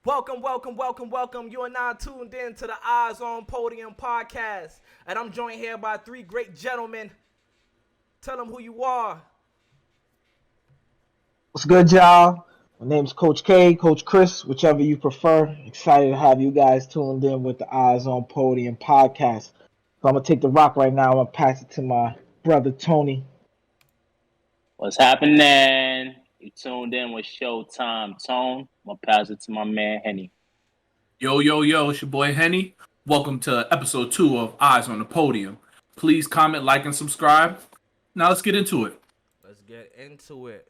Welcome. You are now tuned in to the Eyes on Podium podcast. And I'm joined here by three great gentlemen. Tell them who you are. What's good, y'all? My name's Coach K, Coach Chris, whichever you prefer. Excited to have you guys tuned in with the Eyes on Podium podcast. So I'm gonna take the rock right now. I'm gonna pass it to my brother Tony. What's happening? You tuned in with Showtime Tone. I'm gonna pass it to my man Henny. Yo, it's your boy Henny. Welcome to episode 2 of Eyes on the Podium. Please comment, like, and subscribe. Now let's get into it. Let's get into it.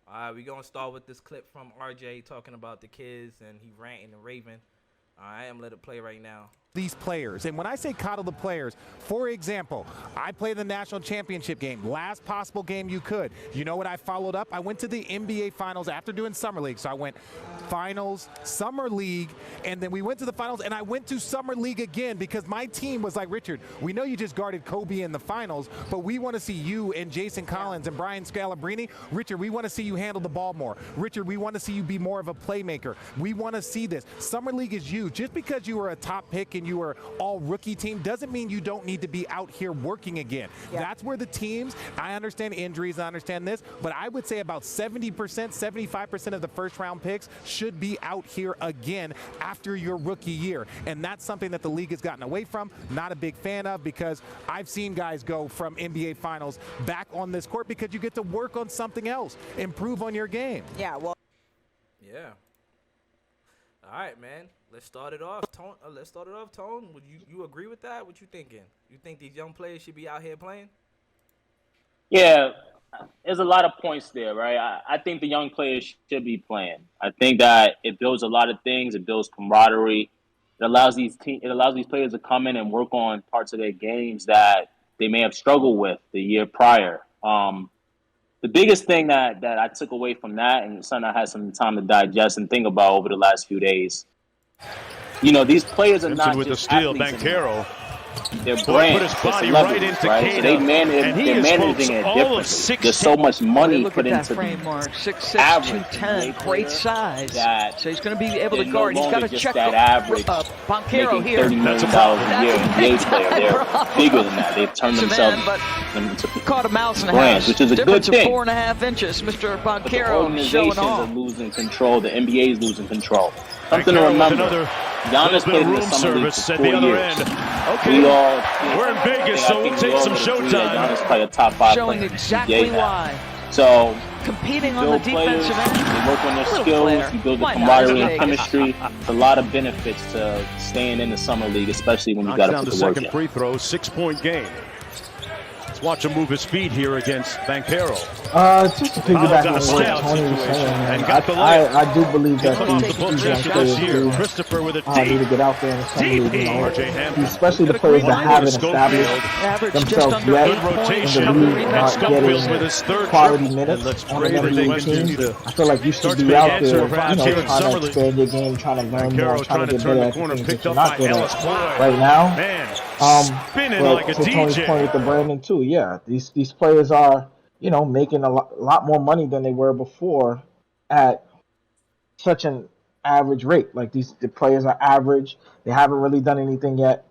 All right, we're going to start with this clip from RJ talking about the kids and he ranting and raving. All right, I'm let it play right now. These players. And when I say coddle the players, for example, I played the national championship game, last possible game you could. You know what I followed up? I went to the NBA finals after doing summer league. So I went finals, summer league, and then we went to the finals, and I went to summer league again because my team was like, Richard, we know you just guarded Kobe in the finals, but we want to see you and Jason Collins and Brian Scalabrine. Richard, we want to see you handle the ball more. Richard, we want to see you be more of a playmaker. We want to see this. Summer league is you. Just because you were a top pick and you were all rookie team doesn't mean you don't need to be out here working again. Yeah. That's where the teams, I understand injuries, I understand this, but I would say about 70%, 75% of the first round picks should be out here again after your rookie year. And that's something that the league has gotten away from. Not a big fan of, because I've seen guys go from NBA finals back on this court because you get to work on something else, improve on your game. Yeah. All right, man. Let's start it off, Tone. Would you agree with that? What you thinking? You think these young players should be out here playing? Yeah, there's a lot of points there, right? I think the young players should be playing. I think that it builds a lot of things. It builds camaraderie. It allows these players to come in and work on parts of their games that they may have struggled with the year prior. The biggest thing that I took away from that, and something I had some time to digest and think about over the last few days, you know, these players are not with just the steal, athletes Banchero. They're brands, Put his body right into right? So they're managing it differently. There's so much money put into frame mark. 6'6", average 210, great size. that So he's going to be able to they're guard. no He's got to longer just check that average Banchero making here. $30 million a year NBA player. They're bigger than that. They've turned themselves into Caught a mouse and a brands, half. which is a good Difference of thing. 4.5 inches. Mr. But the Banchero showing organizations are off. losing control. The NBA is losing control. Something to remember. Giannis played in the summer league for 4 years. Okay, we're in I Vegas, so we'll take some showtime. Giannis play a top 5 Showing player. exactly why. So Competing on the build players, defensive end. they work on their Little skills, player. you build the Why not? camaraderie It's and Vegas. chemistry. There's a lot of benefits to staying in the summer league, especially when you got Knocks to down put the the work second in. free throw, 6-point game. Let's watch him move his feet here against Banchero. Just to piggyback on what Tony was saying, man, I do believe that these young players do Christopher with a need to get out there in the summer league, you know, RJ Hampton. especially the players that haven't established Average just themselves under yet 8 Good points. rotation. Couple and rebounds. Schofield with his third quality triple. minutes And let's on pray an that they NBA team. continue to I feel like you should start to be make out there, answer perhaps here in trying summer to league. expand your game, trying to learn more, Banchero trying trying to to get turn better the at the corner, things that picked you're up not by good Ellis at Boyd. right now. Man, spinning But like a to Tony's DJ. point with the Brandon too, yeah, these players are, you know, making a lot more money than they were before at such an average rate. Like the players are average. They haven't really done anything yet,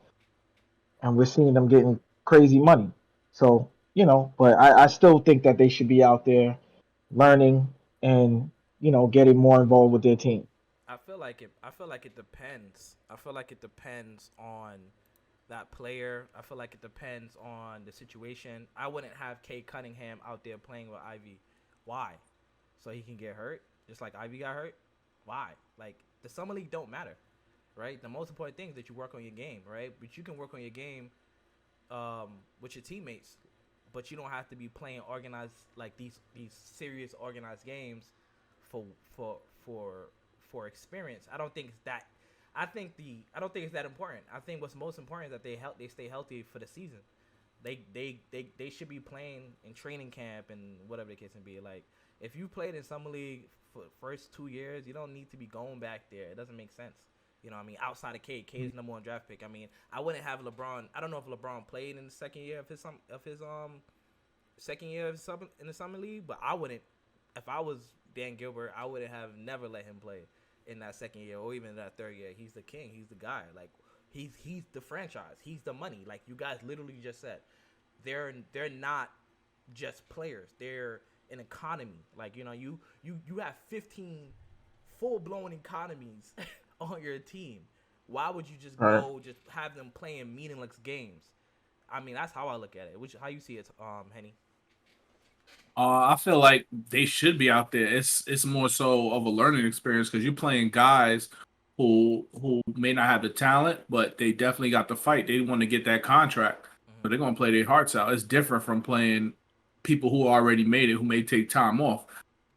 and we're seeing them getting crazy money. So, you know, but I still think that they should be out there learning and, you know, getting more involved with their team. I feel like it depends. I feel like it depends on that player. I feel like it depends on the situation. I wouldn't have Kay Cunningham out there playing with Ivy. Why? So he can get hurt, just like Ivy got hurt? Why? Like, the summer league don't matter, right? The most important thing is that you work on your game, right? But you can work on your game with your teammates, but you don't have to be playing organized, like these serious organized games for experience. I don't think it's that. I don't think it's that important. I think what's most important is that they stay healthy for the season. They should be playing in training camp and whatever the case may be. Like, if you played in summer league for the first 2 years, you don't need to be going back there. It doesn't make sense. You know what I mean? Outside of K, K's number 1 draft pick. I mean, I wouldn't have LeBron. I don't know if LeBron played in the second year of his second year of in the summer league, but I wouldn't. If I was Dan Gilbert, I wouldn't have never let him play. in that second year or even that third year, he's the king. He's the guy. Like he's the franchise. He's the money. Like you guys literally just said, they're not just players. They're an economy. Like you have 15 full blown economies on your team. Why would you just go just have them playing meaningless games? I mean, that's how I look at it. How you see it, Henny? I feel like they should be out there. It's more so of a learning experience because you're playing guys who may not have the talent, but they definitely got the fight. They want to get that contract, so they're gonna play their hearts out. It's different from playing people who already made it, who may take time off.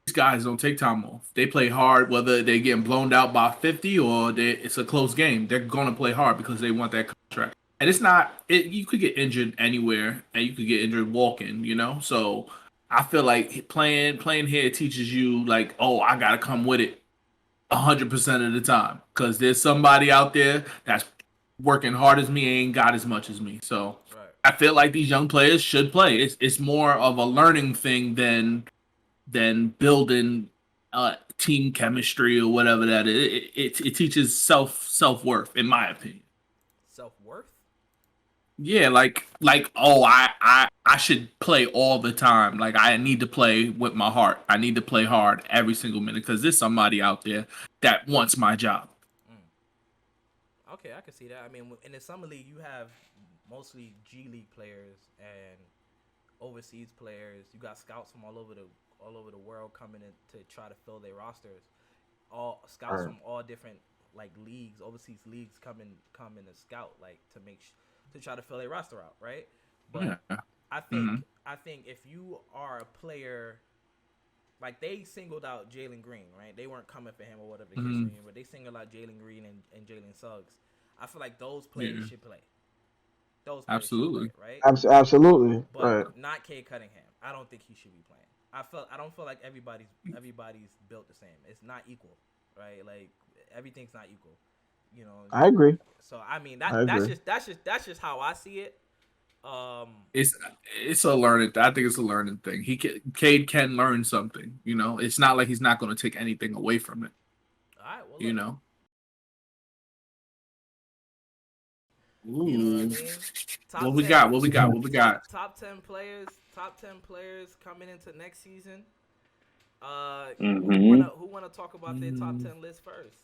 These guys don't take time off. They play hard, whether they're getting blown out by 50 or it's a close game. They're gonna play hard because they want that contract. And it's not. You could get injured anywhere, and you could get injured walking. So. I feel like playing here teaches you like, oh, I gotta come with it 100% of the time because there's somebody out there that's working hard as me, ain't got as much as me. So I feel like these young players should play. It's more of a learning thing than building team chemistry or whatever that is. It teaches self-worth, in my opinion. Self-worth? Yeah, like oh, I should play all the time. Like I need to play with my heart. I need to play hard every single minute because there's somebody out there that wants my job. Okay, I can see that. I mean, in the summer league, you have mostly G League players and overseas players. You got scouts from all over the world coming in to try to fill their rosters. All scouts from all different like leagues, overseas leagues come in to scout like to try to fill their roster out, right? But I think if you are a player, like they singled out Jalen Green, right? They weren't coming for him or whatever the case may be, but they singled out Jalen Green and Jalen Suggs. I feel like those players should play. Those players absolutely should play, right? Absolutely, but not Cade Cunningham. I don't think he should be playing. I don't feel like everybody's built the same. It's not equal, right? Like everything's not equal. I agree. So I mean that's just how I see it. It's a learning. I think it's a learning thing. Cade can learn something. It's not like he's not going to take anything away from it. All right. Well, You know what I mean? What we got? What we got? Top 10 players coming into next season. Who wanna talk about their top 10 list first?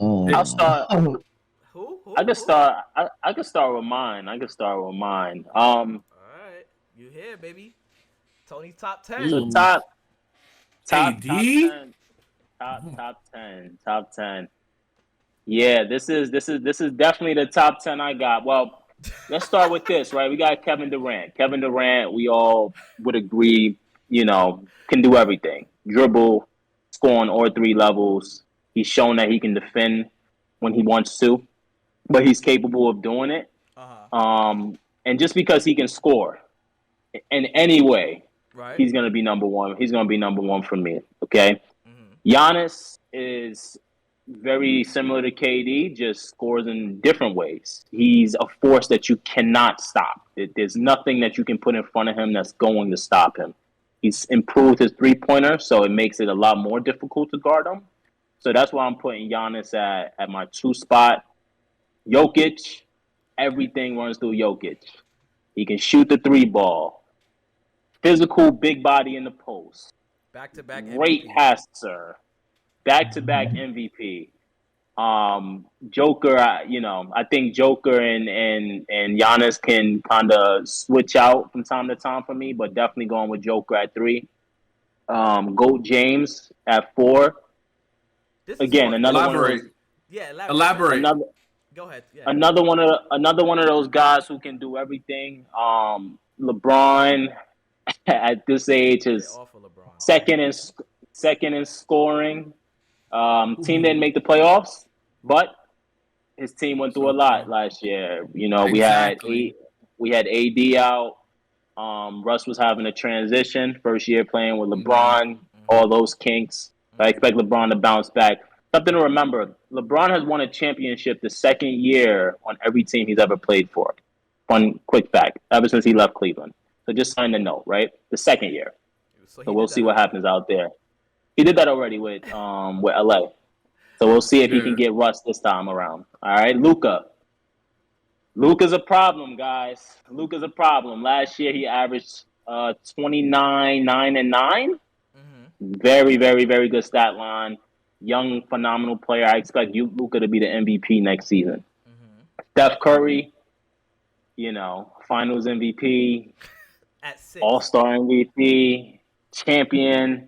I'll start. Who? I can start. I can start with mine. All right, you here, baby? Tony's top 10. So top AD? 10. Top 10. Yeah, this is definitely the top 10 I got. Well, let's start with this, right? We got Kevin Durant. Kevin Durant, we all would agree, can do everything. Dribble, score on all three levels. He's shown that he can defend when he wants to, but he's capable of doing it. And just because he can score in any way, he's going to be number one. He's going to be number one for me, okay? Giannis is very similar to KD, just scores in different ways. He's a force that you cannot stop. There's nothing that you can put in front of him that's going to stop him. He's improved his three-pointer, so it makes it a lot more difficult to guard him. So that's why I'm putting Giannis at my 2 spot. Jokic, everything runs through Jokic. He can shoot the 3-ball. Physical, big body in the post. Back-to-back Great MVP. passer. Back-to-back MVP. Joker, I think Joker and Giannis can kind of switch out from time to time for me, but definitely going with Joker at 3. Goat James at 4. Again, another elaborate. one. Yeah, elaborate. Go ahead. Yeah. Another one of those guys who can do everything. LeBron at this age is second in scoring. Team didn't make the playoffs, but his team went through a lot last year. Exactly. we had AD out. Russ was having a transition, first year playing with LeBron, all those kinks. I expect LeBron to bounce back. Something to remember, LeBron has won a championship the second year on every team he's ever played for. Fun quick fact, ever since he left Cleveland. So just sign the note, right? The second year. So we'll see what happens out there. He did that already with LA. So we'll see if he can Yeah. get Russ this time around. All right, Luka. Luka's a problem, guys. Luka's a problem. Last year he averaged 29, 9, and 9. Very, very, very good stat line. Young, phenomenal player. I expect Luka to be the MVP next season. Steph Curry, Finals MVP, At 6. All-Star MVP, champion.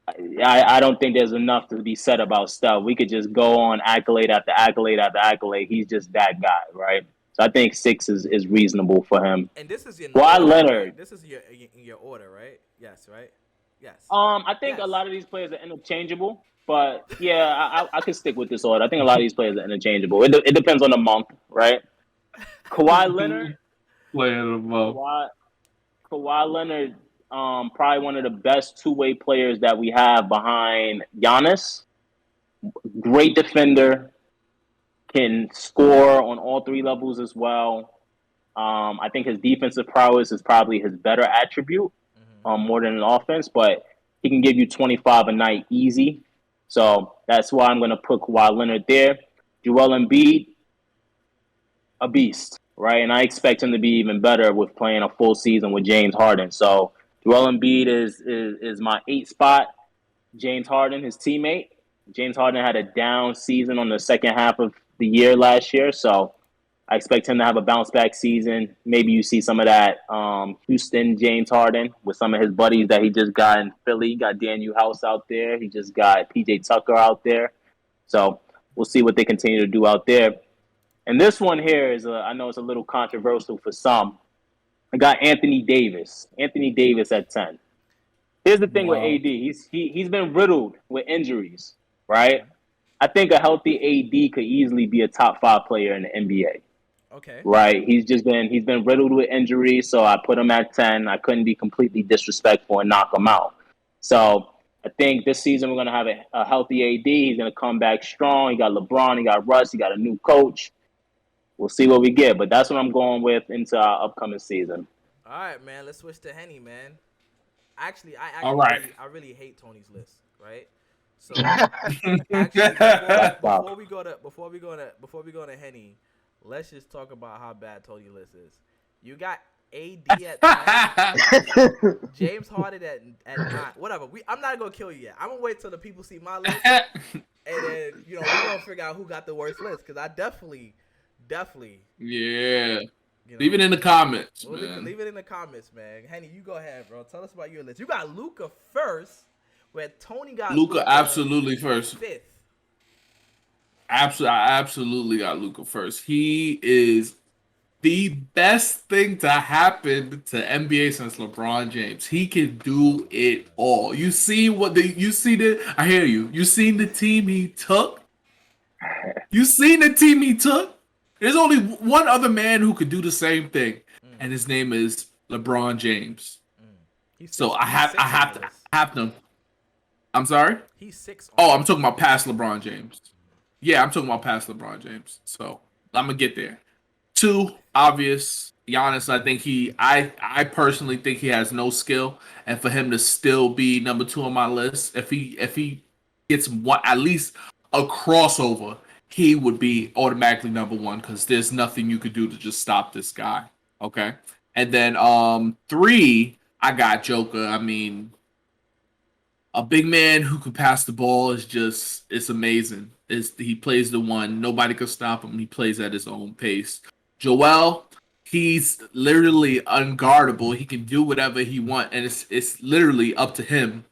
I don't think there's enough to be said about Steph. We could just go on accolade after accolade after accolade. He's just that guy, right? So I think 6 is reasonable for him. And this is your Kawhi order, Leonard. right? This is your order, right? Yes, right? Yes. I think a lot of these players are interchangeable, but yeah, I could stick with this order. I think a lot of these players are interchangeable. It depends on the month, right? Kawhi Leonard. Playing them up. Kawhi Leonard, probably one of the best two-way players that we have behind Giannis. Great defender, can score on all 3 levels as well. I think his defensive prowess is probably his better attribute, more than an offense, but he can give you 25 a night easy. So that's why I'm going to put Kawhi Leonard there. Joel Embiid, a beast, right? And I expect him to be even better with playing a full season with James Harden. So Joel Embiid is my 8 spot. James Harden, his teammate. James Harden had a down season on the second half of the year last year, so I expect him to have a bounce-back season. Maybe you see some of that Houston James Harden with some of his buddies that he just got in Philly. He got Daniel House out there. He just got P.J. Tucker out there. So we'll see what they continue to do out there. And this one here is, I know it's a little controversial for some. I got Anthony Davis. Anthony Davis at 10. Here's the thing with AD. He's been riddled with injuries, right? I think a healthy AD could easily be a top 5 player in the NBA. Okay. Right. He's been riddled with injuries, so I put him at 10. I couldn't be completely disrespectful and knock him out. So I think this season we're gonna have a healthy AD. He's gonna come back strong. He got LeBron, he got Russ, he got a new coach. We'll see what we get, but that's what I'm going with into our upcoming season. All right, man. Let's switch to Henny, man. All right. I really hate Tony's list, right? So actually, before we go to Henny, let's just talk about how bad Tony's list is. You got AD at 10, James Harden at 9. Whatever. I'm not gonna kill you yet. I'm gonna wait till the people see my list, and then we're gonna figure out who got the worst list. Because I definitely. Yeah. Leave it in the comments, man. Leave it in the comments, man. Henny, you go ahead, bro. Tell us about your list. You got Luka first, where Tony got Luka absolutely first. 5th. I absolutely got Luka first. He is the best thing to happen to NBA since LeBron James. He can do it all. I hear you. You seen the team he took? There's only one other man who could do the same thing, and his name is LeBron James. So I have to. I'm sorry? He's 6. I'm talking about past LeBron James. Yeah, I'm talking about past LeBron James. So I'm gonna get there. 2, obvious. Giannis, I personally think he has no skill, and for him to still be number 2 on my list, if he gets at least a crossover, he would be automatically number 1 because there's nothing you could do to just stop this guy. Okay, and then 3, I got Joker. I mean, a big man who can pass the ball it's amazing. He plays the one. Nobody can stop him. He plays at his own pace. Joel, he's literally unguardable. He can do whatever he wants, and it's literally up to him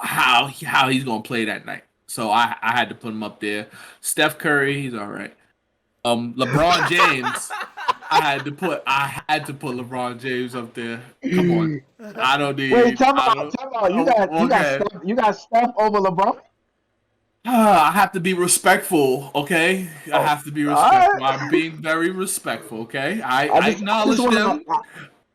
how he's gonna play that night. So I had to put him up there. Steph Curry, he's all right. LeBron James, I had to put LeBron James up there. Come on, I don't need. Wait, time out. You got Steph over LeBron? I have to be respectful, okay? I have to be respectful. Right. I'm being very respectful, okay? I acknowledged him.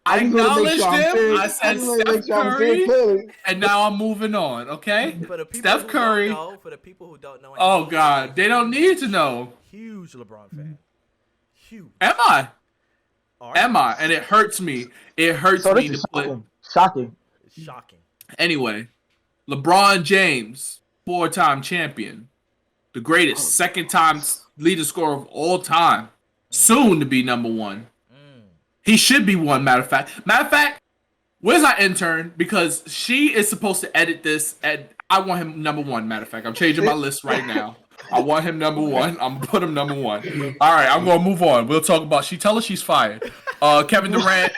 I said Steph Curry, and now I'm moving on, okay? Steph Curry. For the people who don't know. Oh, God. They don't need to know. Huge LeBron fan. Huge. Am I? And it hurts me. It hurts me to put. Shocking. Shocking. Anyway, LeBron James, 4-time champion, the greatest, second-time leading scorer of all time, soon to be number one. He should be one. Matter of fact, where's our intern? Because she is supposed to edit this, and I want him number one. Matter of fact, I'm changing my list right now. I want him number one. I'm gonna put him number one. All right, I'm gonna move on. We'll talk about. Tell her she's fired. Kevin Durant.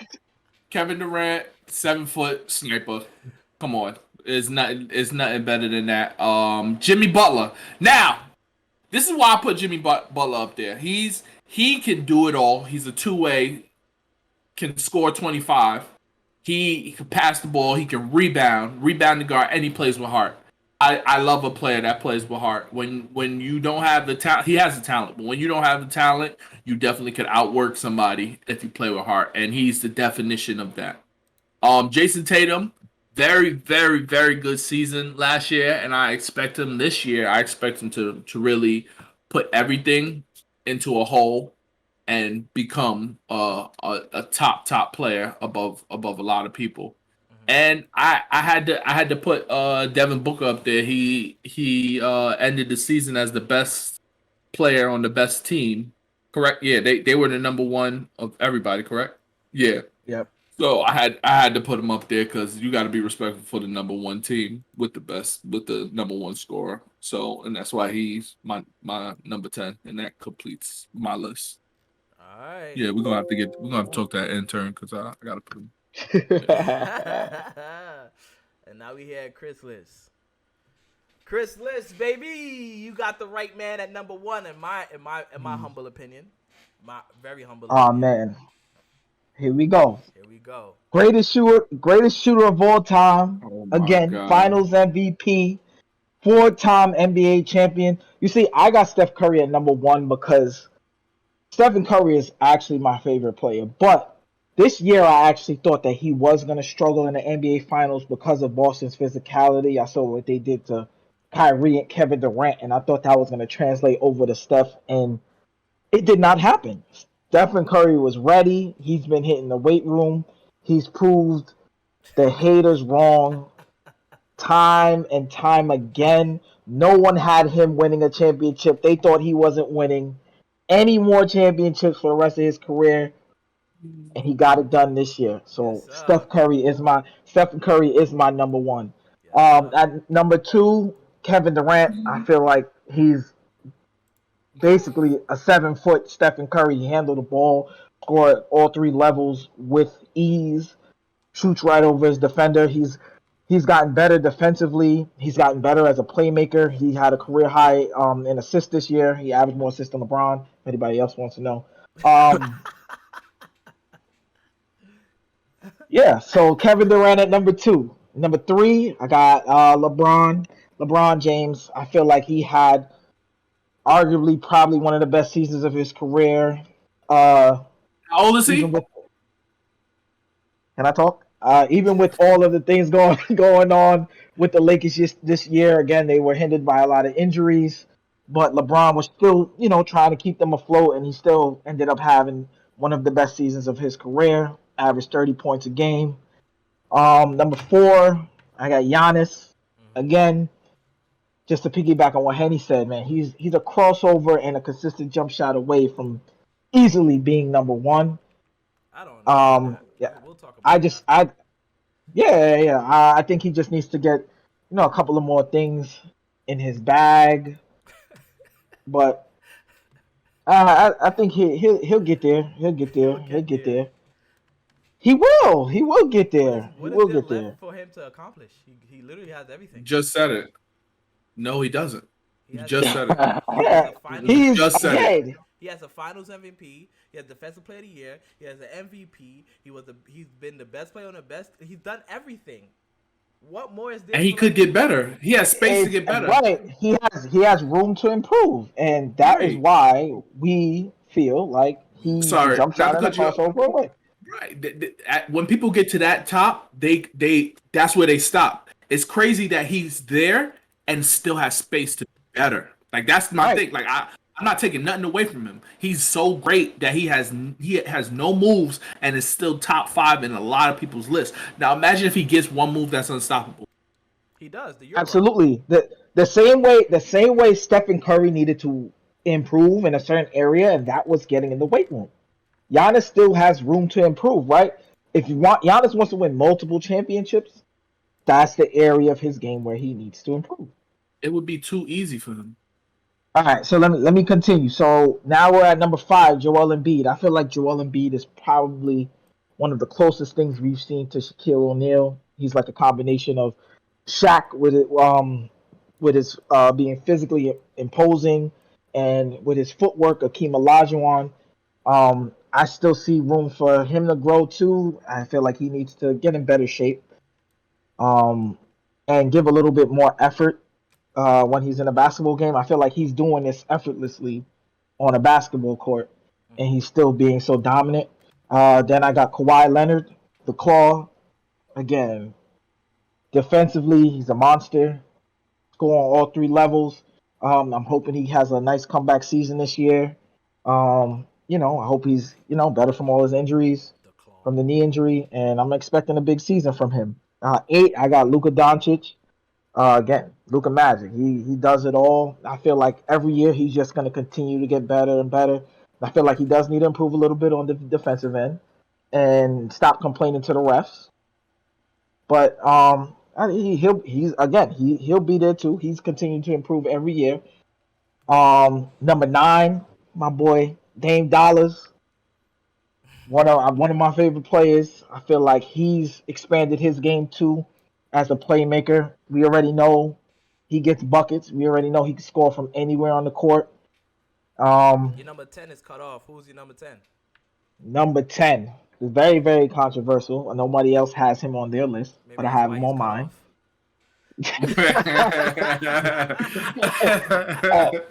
7-foot sniper. Come on, it's nothing better than that. Jimmy Butler. Now, this is why I put Jimmy Butler up there. He can do it all. He's a two-way. Can score 25. He can pass the ball. He can rebound the guard, and he plays with heart. I love a player that plays with heart. When you don't have the talent, he has the talent, but when you don't have the talent, you definitely could outwork somebody if you play with heart, and he's the definition of that. Jason Tatum, very, very, very good season last year, and I expect him this year. I expect him to really put everything into a whole and become a top player above a lot of people. And I had to put Devin Booker up there. He ended the season as the best player on the best team. Correct? Yeah, they were the number one of everybody. Correct? Yeah. Yep. So I had to put him up there because you got to be respectful for the number one team with the number one scorer. So, and that's why he's my number 10, and that completes my list. All right. Yeah, we're gonna have to talk to that intern because I gotta put him. And now we here at Chris List. Chris List, baby, you got the right man at number one in my humble opinion. My very humble opinion. Oh man. Here we go. Here we go. Greatest shooter of all time. Oh my Again, God. Finals MVP, 4-time NBA champion. You see, I got Steph Curry at number one because Stephen Curry is actually my favorite player. But this year, I actually thought that he was going to struggle in the NBA Finals because of Boston's physicality. I saw what they did to Kyrie and Kevin Durant, and I thought that was going to translate over to Steph, and it did not happen. Stephen Curry was ready. He's been hitting the weight room. He's proved the haters wrong time and time again. No one had him winning a championship. They thought he wasn't winning any more championships for the rest of his career, and he got it done this year. So Yes, Stephen Curry is my number one. Yes, At number two, Kevin Durant. I feel like he's basically a 7-foot Stephen Curry. He handled the ball, scored all three levels with ease, shoots right over his defender. He's gotten better defensively. He's gotten better as a playmaker. He had a career high in assists this year. He averaged more assists than LeBron. If anybody else wants to know. Yeah, so Kevin Durant at number two. Number three, I got LeBron James. I feel like he had arguably probably one of the best seasons of his career. How old is he? Can I talk? Even with all of the things going on with the Lakers this year, again, they were hindered by a lot of injuries, but LeBron was still, trying to keep them afloat, and he still ended up having one of the best seasons of his career, averaged 30 points a game. Number four, I got Giannis. Again, just to piggyback on what Henny said, man, he's a crossover and a consistent jump shot away from easily being number one. I don't know. Yeah, We'll talk about I think he just needs to get, a couple of more things in his bag, but I think he'll get there. He'll get there. He will get there. What He will is there get there. left for him to accomplish? He literally has everything. Just said it. No, he doesn't. He has Just said it. Yeah, he's Just said it. ahead. He has a Finals MVP. He has Defensive Player of the Year. He has an MVP. He's been the best player on the best. He's done everything. What more is there? And he could get better. He has space to get better. Right. He has room to improve, and that is Right. why we feel like he Sorry, jumps not out to and cut you off. crossover away. Right. When people get to that top, they that's where they stop. It's crazy that he's there and still has space to be better. Like that's my Right. thing. Like I'm not taking nothing away from him. He's so great that he has no moves and is still top 5 in a lot of people's lists. Now imagine if he gets one move that's unstoppable. He does the Euro. Absolutely. The same way Stephen Curry needed to improve in a certain area, and that was getting in the weight room. Giannis still has room to improve, right? If you want Giannis wants to win multiple championships, that's the area of his game where he needs to improve. It would be too easy for him. All right, so let me continue. So now we're at number 5, Joel Embiid. I feel like Joel Embiid is probably one of the closest things we've seen to Shaquille O'Neal. He's like a combination of Shaq with his being physically imposing and with his footwork, Akeem Olajuwon. I still see room for him to grow too. I feel like he needs to get in better shape, um, and give a little bit more effort when he's in a basketball game. I feel like he's doing this effortlessly on a basketball court, and he's still being so dominant. Then I got Kawhi Leonard, the Claw. Again, defensively, he's a monster. Score on all 3 levels. I'm hoping he has a nice comeback season this year. I hope he's better from all his injuries, The claw. from the knee injury, and I'm expecting a big season from him. 8, I got Luka Doncic. Again, Luka Magic. He does it all. I feel like every year he's just going to continue to get better and better. I feel like he does need to improve a little bit on the defensive end and stop complaining to the refs. But he'll be there too. He's continuing to improve every year. Number 9, my boy Dame Dollars, one of my favorite players. I feel like he's expanded his game too as a playmaker. We already know he gets buckets. We already know he can score from anywhere on the court. Your number 10 is cut off. Who's your number 10? Number 10 is very, very controversial. Nobody else has him on their list, Maybe but I that's have why him he's on cut mine. off.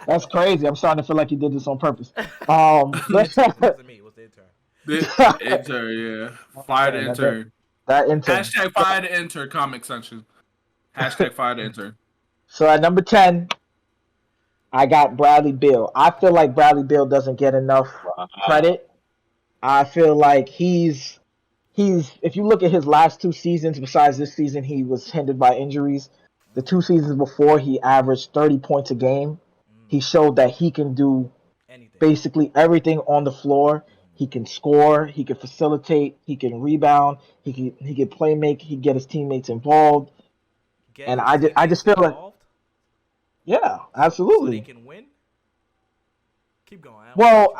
That's crazy. I'm starting to feel like you did this on purpose. It wasn't me. It was their turn. The intern, yeah. Fire the intern. That intern. Hashtag fire the intern comment section. Hashtag fire the intern. So at number 10, I got Bradley Beal. I feel like Bradley Beal doesn't get enough credit. I feel like he's if you look at his last 2 seasons, besides this season, he was hindered by injuries. The 2 seasons before, he averaged 30 points a game. He showed that he can do Anything. basically everything on the floor. He can score, he can facilitate, he can rebound, he can play make, he can get his teammates involved. Get And his I teammates just feel like, involved yeah, so absolutely. they can win. Keep going. Well,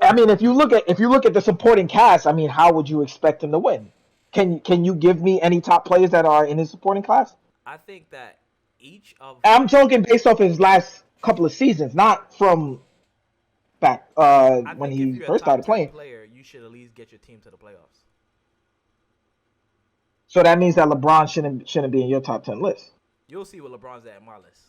I mean, if you look at the supporting cast, I mean, how would you expect him to win? Can you give me any top players that are in his supporting class? I think that each of I'm talking based off his last couple of seasons, not from back I when think he if you're first a top 10 started playing. player, you should at least get your team to the playoffs. So that means that LeBron shouldn't be in your top 10 list. You'll see what LeBron's at in my list.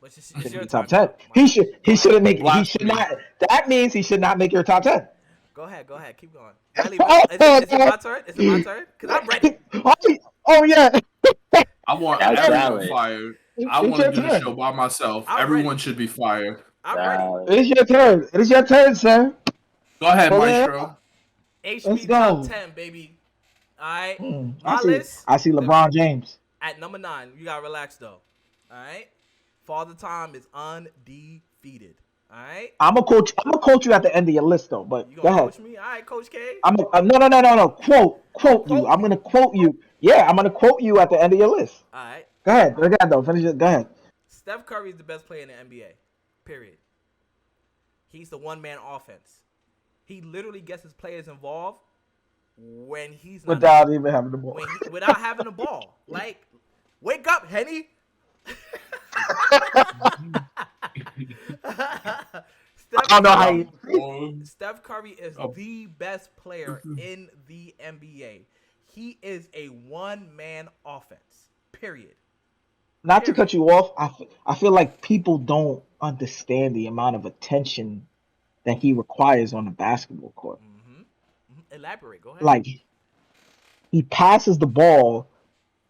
But it's Shouldn't your be top time. 10. He shouldn't make. He Blasphemy. should not. That means he should not make your top 10. Go ahead. Keep going. Riley, is it my turn? Is it my turn? Because I'm ready. Oh yeah. I want That's everyone valid. fired. I It's want to your do the turn. show by myself. I'm Everyone ready. should be fired. I'm ready. It is your turn. It is your turn, sir. Go ahead, Pull it Maestro. up. Let's HB go. top 10, baby. All right. My list. I see LeBron James. At number 9, you got to relax, though. All right. Father Time is undefeated. All right. I'm gonna quote you at the end of your list though. But You go going to ahead. coach me? All right, Coach K. No. Quote you. Quote I'm me. gonna quote you. Yeah, I'm gonna quote you at the end of your list. All right. Go ahead. Go ahead though. Finish it. Go ahead. Steph Curry is the best player in the NBA. Period. He's the one-man offense. He literally gets his players involved when he's not Without even having the ball. without having the ball. Like, wake up, Henny. I don't know how you. Steph Curry is the best player in the NBA. He is a one-man offense. Period. Not to cut you off, I feel like people don't understand the amount of attention that he requires on the basketball court. Elaborate. Go ahead. Like, he passes the ball,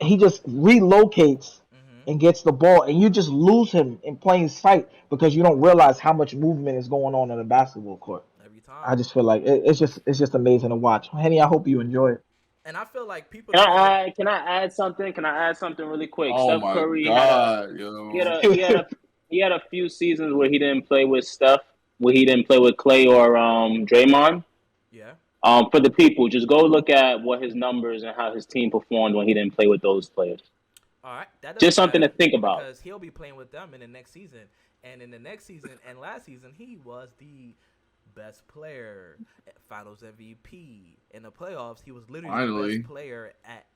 he just relocates and gets the ball, and you just lose him in plain sight because you don't realize how much movement is going on the basketball court. Every time. I just feel like it's just amazing to watch. Henny, I hope you enjoy it. And I feel like people. Can I add something? Can I add something really quick? Oh Steph my Curry God, he had yo. a he had a he had a few seasons where he didn't play with Steph, where he didn't play with Clay or Draymond. Yeah. For the people, just go look at what his numbers and how his team performed when he didn't play with those players. All right. That Just doesn't something to matter think about. because he'll be playing with them in the next season. And in the next season and last season, he was the best player, Finals MVP. In the playoffs, he was literally the Finally. best player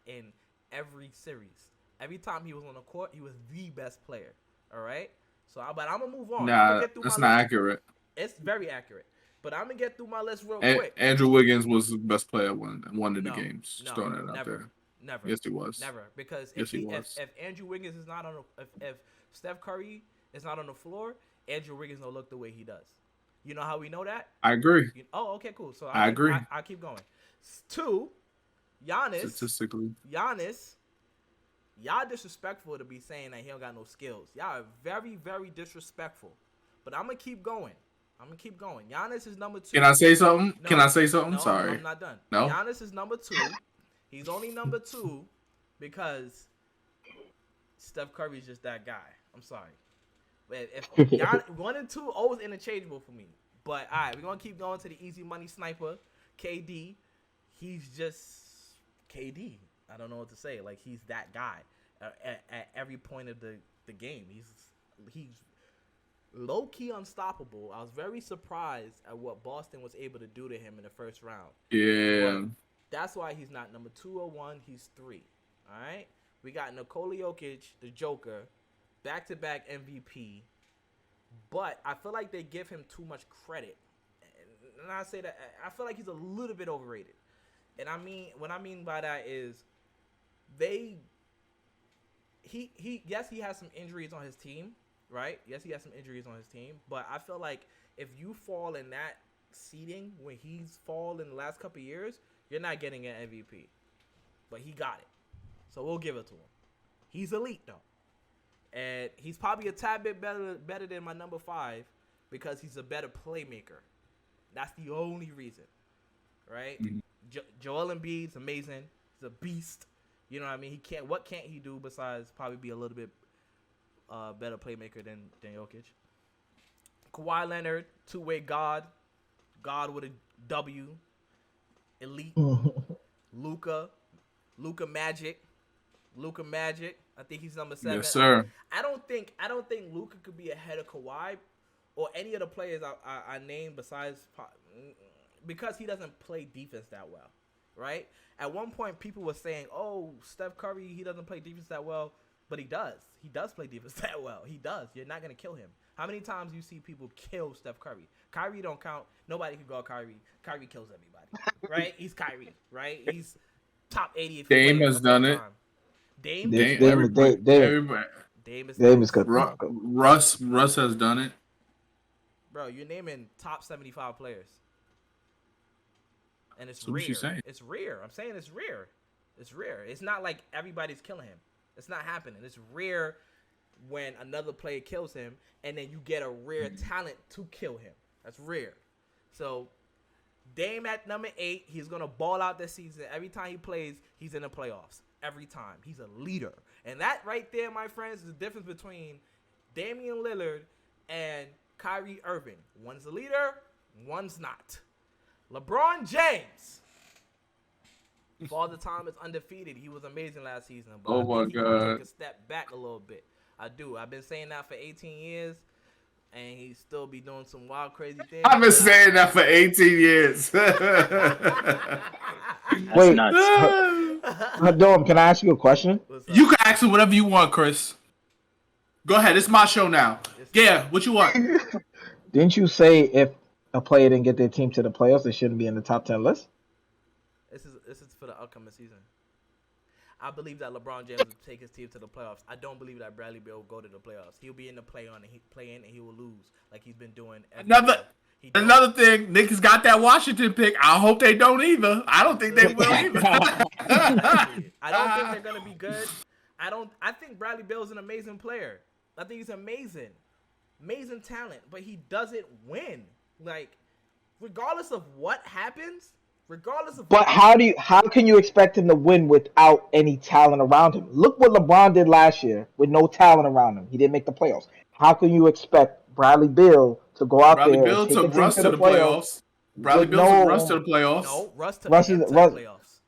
in every series. Every time he was on the court, he was the best player. All right. But I'm gonna move on. I'm gonna Nah, get through that's my not list. accurate. It's very accurate. But I'm gonna get through my list real A- quick. Andrew Wiggins was the best player one of the No, games. Just no, throwing that out never, there. never, Yes, he was. never. Because Yes, he was. if Andrew Wiggins is not on if Steph Curry is not on the floor, Andrew Wiggins don't look the way he does. You know how we know that? I agree. Okay, cool. So I agree. I'll keep going. 2, Giannis. Statistically. Giannis. Y'all disrespectful to be saying that he don't got no skills. Y'all are very, very disrespectful. But I'm gonna keep going. Giannis is number 2. Can I say something? No, Can I say something? no, Sorry. I'm not done. No? Giannis is number 2. He's only number 2 because Steph Curry's just that guy. I'm sorry. But if Giannis, 1 and 2 always interchangeable for me. But all right, we're gonna keep going to the easy money sniper, KD. He's just KD. I don't know what to say. Like he's that guy at every point of the game. He's low key unstoppable. I was very surprised at what Boston was able to do to him in the first round. Yeah. But that's why he's not number 2 or 1. He's 3. All right. We got Nikola Jokic, the Joker, back-to-back MVP. But I feel like they give him too much credit. And I say that I feel like he's a little bit overrated. And what I mean by that is yes, he has some injuries on his team, right? Yes, he has some injuries on his team, but I feel like if you fall in that seeding when he's fallen in the last couple of years, you're not getting an MVP. But he got it. So we'll give it to him. He's elite though. And he's probably a tad bit better than my number 5 because he's a better playmaker. That's the only reason, right? Mhm. Joel Embiid's amazing. He's a beast. You know what I mean? What can't he do besides probably be a little bit better playmaker than Jokic? Kawhi Leonard, two-way God with a W, elite. Luka Magic. I think he's number 7. Yes, sir. I don't think Luka could be ahead of Kawhi or any of the players I named besides because he doesn't play defense that well, right? At one point, people were saying, "Oh, Steph Curry, he doesn't play defense that well," but he does. He does play defense that well. He does. You're not gonna kill him. How many times you see people kill Steph Curry? Kyrie don't count. Nobody can guard Kyrie. Kyrie kills everybody, right? He's Kyrie, right? He's top 80. Dame has done it. Dame Dame is good. Russ has done it. Bro, you're naming top 75 players. And it's So what rare. you saying? It's rare. I'm saying it's rare. It's rare. It's not like everybody's killing him. It's not happening. It's rare when another player kills him and then you get a rare talent to kill him. That's rare. So Dame at number 8, he's going to ball out this season. Every time he plays, he's in the playoffs. Every time. He's a leader. And that right there, my friends, is the difference between Damian Lillard and Kyrie Irving. One's a leader, one's not. LeBron James. Father Time is undefeated. He was amazing last season. But Oh I my think he can God. take a step back a little bit. I do. I've been saying that for 18 years. And he still be doing some wild, crazy things. I've been saying that for 18 years. That's Wait. nuts. Dome, can I ask you a question? What's up? You can ask him whatever you want, Chris. Go ahead. It's my show now. Yeah, what you want? Didn't you say if a player didn't get their team to the playoffs, they shouldn't be in the top 10 list? This is for the upcoming season. I believe that LeBron James will take his team to the playoffs. I don't believe that Bradley Beal will go to the playoffs. He'll be in the play-in and he will lose like he's been doing. Another thing, Knicks got that Washington pick. I hope they don't either. I don't think they will either. I don't think they're gonna be good. I think Bradley Beal's an amazing player. I think he's amazing talent, but he doesn't win. Like, regardless of what happens, Regardless of. But how can you expect him to win without any talent around him? Look what LeBron did last year with no talent around him. He didn't make the playoffs. How can you expect Bradley Beal to go out Bradley there and Beal take a took team Russ to to the the playoffs playoffs. Bradley with Beal took Russ to no the playoffs. No, Russ took Russ him is to the Russ? playoffs.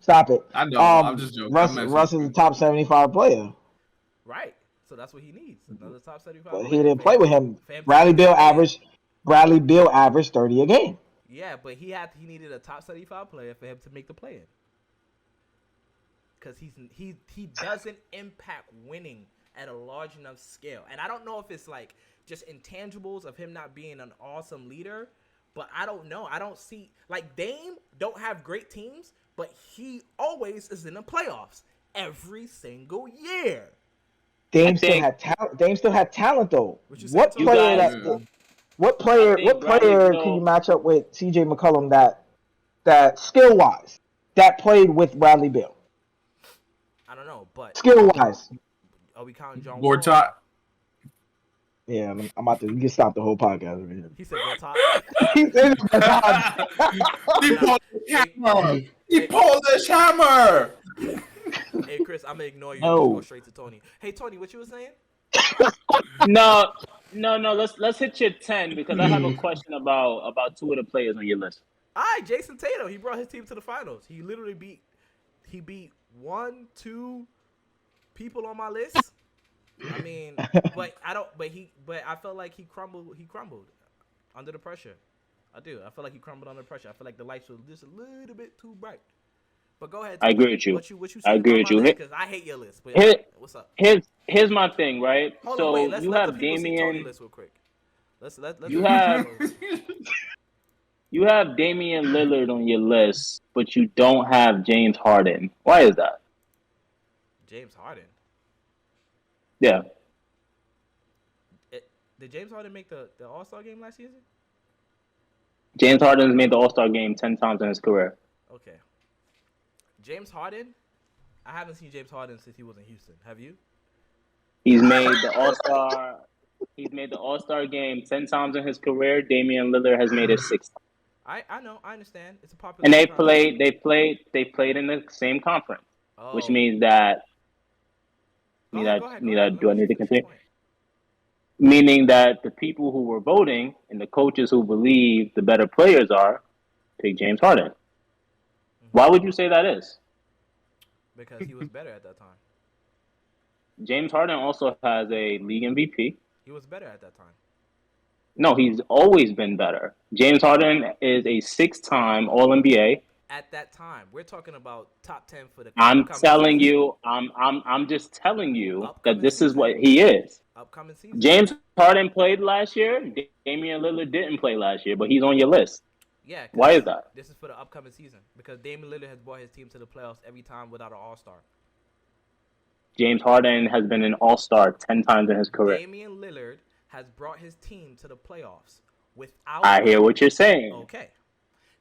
Stop it. I know. I'm just joking. I'm messing Russ with is you. a top 75 player, Right. So that's what he needs. Another top 75 but player. he didn't for play with him. for him to Bradley make this Beal play-in. averaged 30 a game. Yeah, but he needed a top 75 player for him to make the play-in. Because he doesn't impact winning at a large enough scale. And I don't know if it's like just intangibles of him not being an awesome leader, but I don't know. I don't see like Dame don't have great teams, but he always is in the playoffs every single year. Dame still had talent. Dame still had talent though. What you What saying, player guys- that what player I think what Bradley player Beal- can you match up with CJ McCollum that skill wise that played with Bradley Beal? I don't know, but Skill wise. are we counting John Wall? Gortat. Yeah, I'm about to. We can stop the whole podcast over here. He said go top. He said it. He pulled the hammer. He pulled this hammer. Hey Chris, I'm gonna ignore you. No. Just go straight to Tony. Hey Tony, what you were saying? No. Let's hit your 10 because I have a question about two of the players on your list. All right, Jason Tatum. He brought his team to the finals. He literally beat 1, 2 people on my list. I mean, but I felt like he crumbled. He crumbled under the pressure. I do. I feel like he crumbled under pressure. I feel like the lights were just a little bit too bright. But go ahead. I agree with you. What you I agree with you. Because I hate your list. But Here- what's up? Here's my thing, right? Hold so on, wait. Let's you let have the people see Tony Damian. list real quick. Let's You have you have Damian Lillard on your list, but you don't have James Harden. Why is that? James Harden. Yeah. Did James Harden make the All-Star game last season? James Harden's made the All-Star game 10 times in his career. Okay. James Harden? I haven't seen James Harden since he was in Houston. Have you? He's made the All-Star. He's made the All-Star game 10 times in his career. Damian Lillard has made it 6 times. I know. I understand. It's a popular. And they conversation. played in the same conference, Oh. which means that Go need ahead, I go ahead, need go I ahead. do I need to Finish your continue? point. Meaning that the people who were voting and the coaches who believe the better players are pick James Harden. Why would you say that is? Because he was better at that time. James Harden also has a league MVP. He was better at that time. No, he's always been better. James Harden is a 6-time All-NBA. At that time, we're talking about top 10 for the. I'm upcoming telling season. you, I'm just telling you Upcoming that this is season. what he is. Upcoming season. James Harden played last year. Damian Lillard didn't play last year, but he's on your list. Yeah. 'Cause Why is that? This is for the upcoming season because Damian Lillard has brought his team to the playoffs every time without an All-Star. James Harden has been an All-Star 10 times in his career. Damian Lillard has brought his team to the playoffs without. I hear what you're saying. Okay.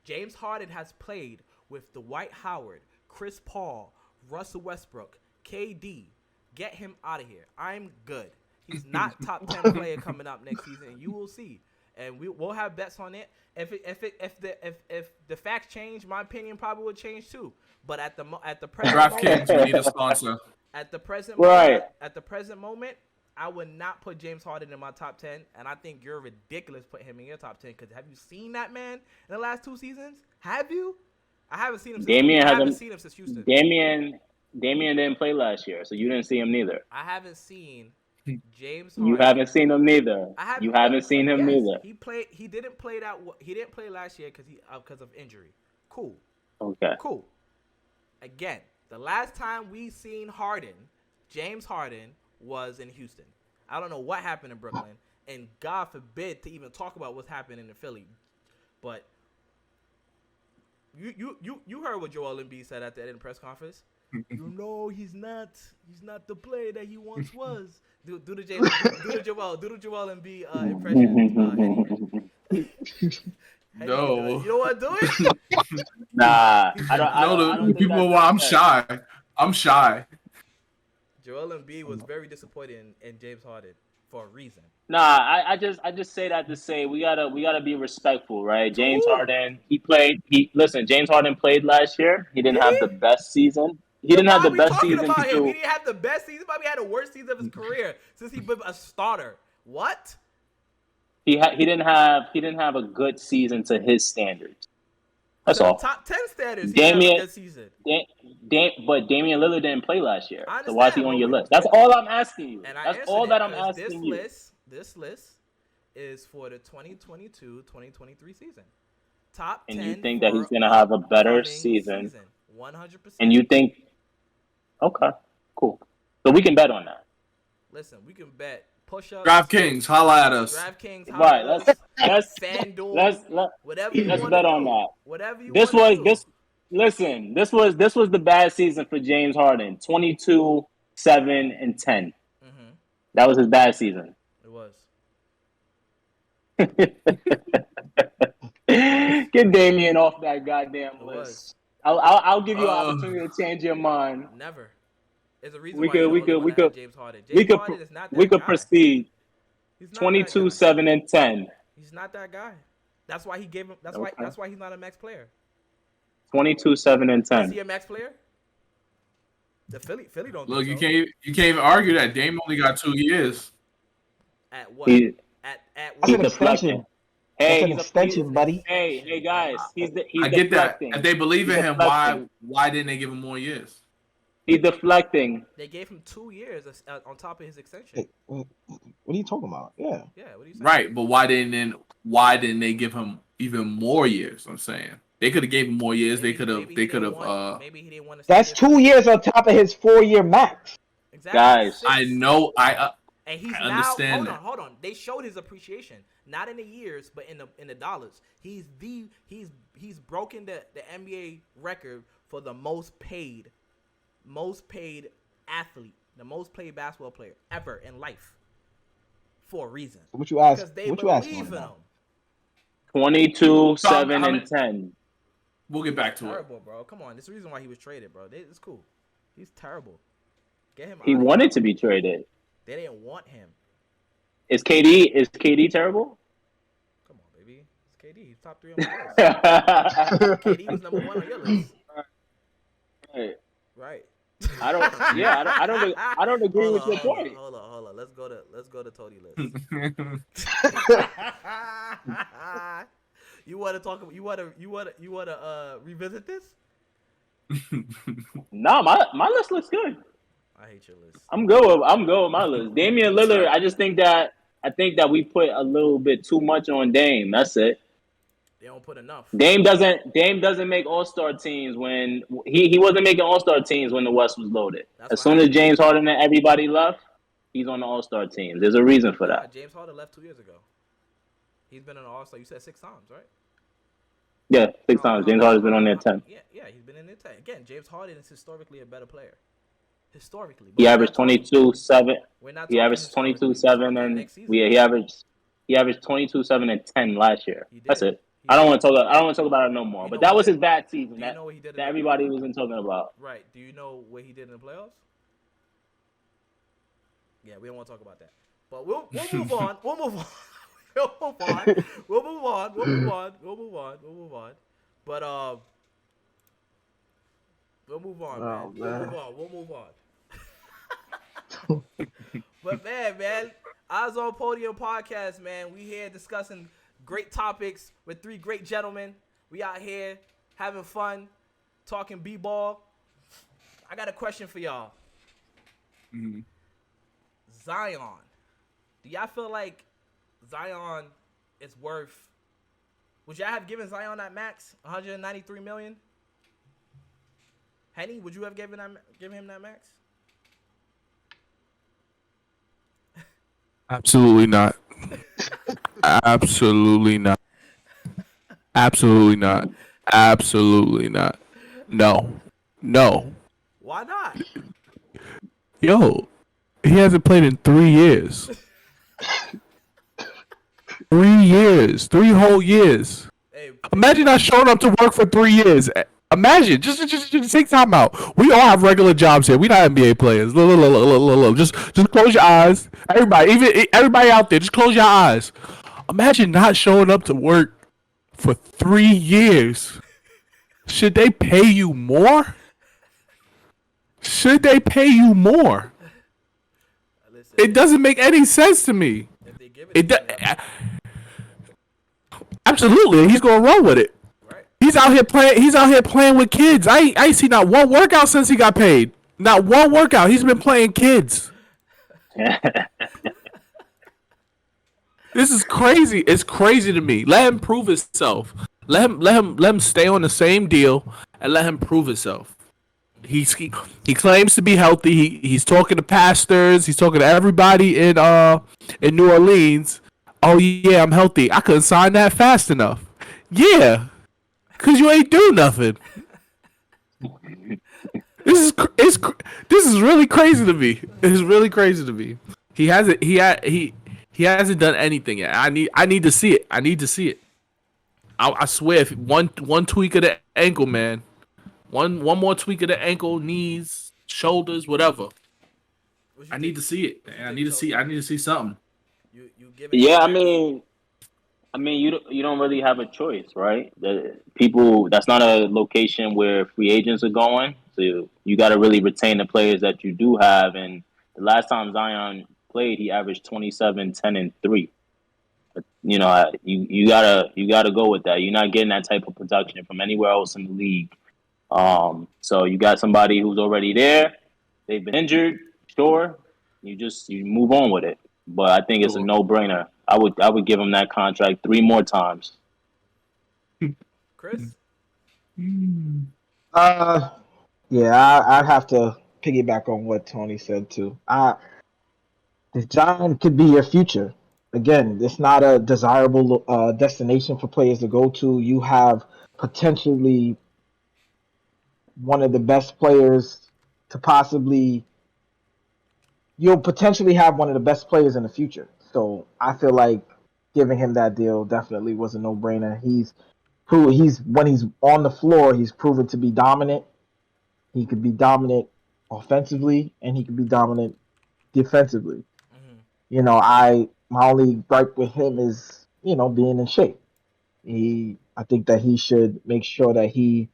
James Harden has played with Dwight Howard, Chris Paul, Russell Westbrook, KD. Get him out of here. I'm good. He's not top 10 player coming up next season, and you will see. And we'll have bets on it. If the facts change, my opinion probably will change too. But at the present DraftKings, moment, we need a sponsor. at the present Right. moment, at the present moment, I would not put James Harden in my top 10, and I think you're ridiculous putting him in your top 10. Because have you seen that man in the last 2 seasons? Have you? I haven't seen him. Damian I haven't hasn't- seen him since Houston. Damian didn't play last year, so you didn't see him neither. I haven't seen James Harden. You haven't seen him neither. I haven't, You haven't seen him yes, neither. He played. He didn't play that. He didn't play last year because of injury. Cool. Okay. Cool. Again, the last time we seen Harden, James Harden, was in Houston. I don't know what happened in Brooklyn, and God forbid to even talk about what's happening in Philly. But you heard what Joel Embiid said at the end of the press conference. You know he's not the player that he once was. Do the Joel Embiid impression. Henny, No. you don't want to do it? Nah, I don't. I No, don't the think people. that's Well, I'm fair. shy. I'm shy. Joel Embiid was very disappointed in James Harden. for a reason. Nah, I just say that to say we gotta be respectful, right? To James who? Harden, James Harden played last year. He didn't Did have he? the best season. He Then didn't why have the are we best talking season about him? He to. didn't have the best season. Probably had the worst season of his career since he been a starter. What? He didn't have a good season to his standards. That's To the all. top 10 standards, he didn't have a good season. But Damian Lillard didn't play last year, I so why is he understand, on but your list? That's all I'm asking you. And I That's answered all it that I'm because asking you. This list is for the 2022-2023 season. Top 10 And you think that for he's gonna have a better upcoming season? 100%. And you think, okay, cool. So we can bet on that. Listen, we can bet push-ups. DraftKings, holla at us. DraftKings, Right. Let's FanDuel, whatever you want to bet do. on that. Whatever you This want to was do. this. Listen, this was the bad season for James Harden. 22, 7, and 10. Mm-hmm. That was his bad season. It was. Get Damian off that goddamn It list. was. I'll give you an opportunity to change your mind. Never. There's a reason We why you're the only one that had James Harden. James Harden is not that we could guy. proceed. He's not 22, that guy. 7, and 10. He's not that guy. That's why he gave him. That's Okay. why he's not a max player. 22, 7, and Is 10. he a max player? The Philly don't. Look, think you can't even argue that. Dame only got 2 years. At what? He- at That's He's an deflecting. extension. Hey, That's an he's extension, buddy. Hey, guys. He's I get that. deflecting. If they believe in He's him, deflecting. why didn't they give him more years? He's deflecting. They gave him 2 years on top of his extension. Hey, what are you talking about? Yeah. Yeah, what do you say? Right, but why didn't they give him even more years? I'm saying they could have gave him more years. Maybe They could he have. didn't want- maybe he didn't want to. That's 2 years on top of his 4-year max. Exactly. Guys, 6. I know. And he's I now understand hold on. They showed his appreciation, not in the years, but in the dollars. He's broken the NBA record for the most paid athlete, the most paid basketball player ever in life, for a reason. What you ask? Because they What you ask believe for in now? him. 22, 7, how many- and 10. We'll get back to it. Terrible, bro. Come on, this is the reason why he was traded, bro. It's cool. He's terrible. Get him. He outta wanted here. to be traded. They didn't want him. Is KD terrible? Come on, baby. It's KD. He's top 3 on my list. KD was number 1 on your list. Hey, Right. I don't agree with your point. Hold on. Let's go to Tony list. You want to revisit this? Nah, my list looks good. I hate your list. I'm good with my list. Damian Lillard, I think that we put a little bit too much on Dame. That's it. They don't put enough. Dame doesn't make All-Star teams when he wasn't making All-Star teams when the West was loaded. As soon as James Harden and everybody left, he's on the All-Star teams. There's a reason for that. James Harden left 2 years ago. He's been an All-Star. You said 6 times, right? Yeah, 6 times. James Harden's been on there 10. Yeah, he's been in there 10. Again, James Harden is historically a better player. Historically. He averaged 22-7. He averaged historically. 22-7 and Next season. he averaged 22-7 and 10 last year. He did. That's it. I don't want to talk about it no more. You But know that what was he his bad season. Do you know what he did? That everybody wasn't talking about. Right. Do you know what he did in the playoffs? Yeah, we don't want to talk about that. But we'll move on. We'll move on. We'll move on. But we'll move on, man. Oh, man. We'll move on. But man, Eyes on Podium podcast, man. We here discussing great topics with 3 great gentlemen. We out here having fun, talking b-ball. I got a question for y'all. Mhm. Zion. Do y'all feel like Zion is worth? Would y'all have given Zion that max, $193 million? Henny, would you have given him that max? Absolutely not. Absolutely not. Absolutely not. Absolutely not. No. Why not? Yo, he hasn't played in 3 years. 3 years. 3 whole years. Hey, Imagine not showing up to work for 3 years. Imagine, just take time out. We all have regular jobs here. We not NBA players. Look. Just close your eyes. Everybody, even everybody out there, just close your eyes. Imagine not showing up to work for 3 years. Should they pay you more? Should they pay you more? Listen, It doesn't make any sense to me. if they give It to do- him, absolutely, he's gonna run with it. right? He's out here playing. He's out here playing with kids. I ain't seen not one workout since he got paid. Not one workout. He's been playing kids. This is crazy. It's crazy to me. Let him prove himself. Let him stay on the same deal and let him prove himself. He claims to be healthy. He's talking to pastors. He's talking to everybody in New Orleans. Oh yeah, I'm healthy. I couldn't sign that fast enough. Yeah, cause you ain't do nothing. This is really crazy to me. It's really crazy to me. He hasn't done anything yet. I need to see it. I need to see it. I swear, if one tweak of the ankle, man, one more tweak of the ankle, knees, shoulders, whatever. I need to see it. Man. I need to see something. You give Yeah, him I mean, you don't really have a choice, right? That's not a location where free agents are going. So you got to really retain the players that you do have. And the last time Zion played, he averaged 27, 10, and 3. But, you gotta go with that. You're not getting that type of production from anywhere else in the league. So you got somebody who's already there. They've been injured, sure. You move on with it. But I think it's a no-brainer. I would give him that contract 3 more times. Chris. Yeah, I'd have to piggyback on what Tony said too. Zion could be your future. Again, it's not a desirable destination for players to go to. You have potentially one of the best players to possibly. You'll potentially have one of the best players in the future. So I feel like giving him that deal definitely was a no-brainer. When he's on the floor, he's proven to be dominant. He could be dominant offensively, and he could be dominant defensively. My only gripe with him is, being in shape. I think that he should make sure that he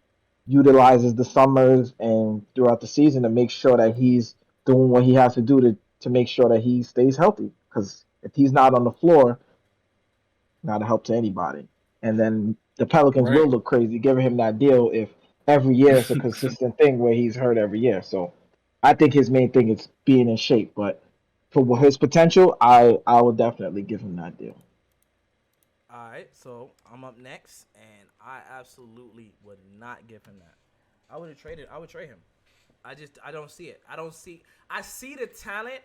utilizes the summers and throughout the season to make sure that he's doing what he has to do to make sure that he stays healthy. Because if he's not on the floor, not a help to anybody. And then the Pelicans will look crazy giving him that deal if every year it's a consistent thing where he's hurt every year. So I think his main thing is being in shape. But for his potential, I would definitely give him that deal. All right, so I'm up next, and I absolutely would not give him that. I would trade him. I don't see it. I see the talent.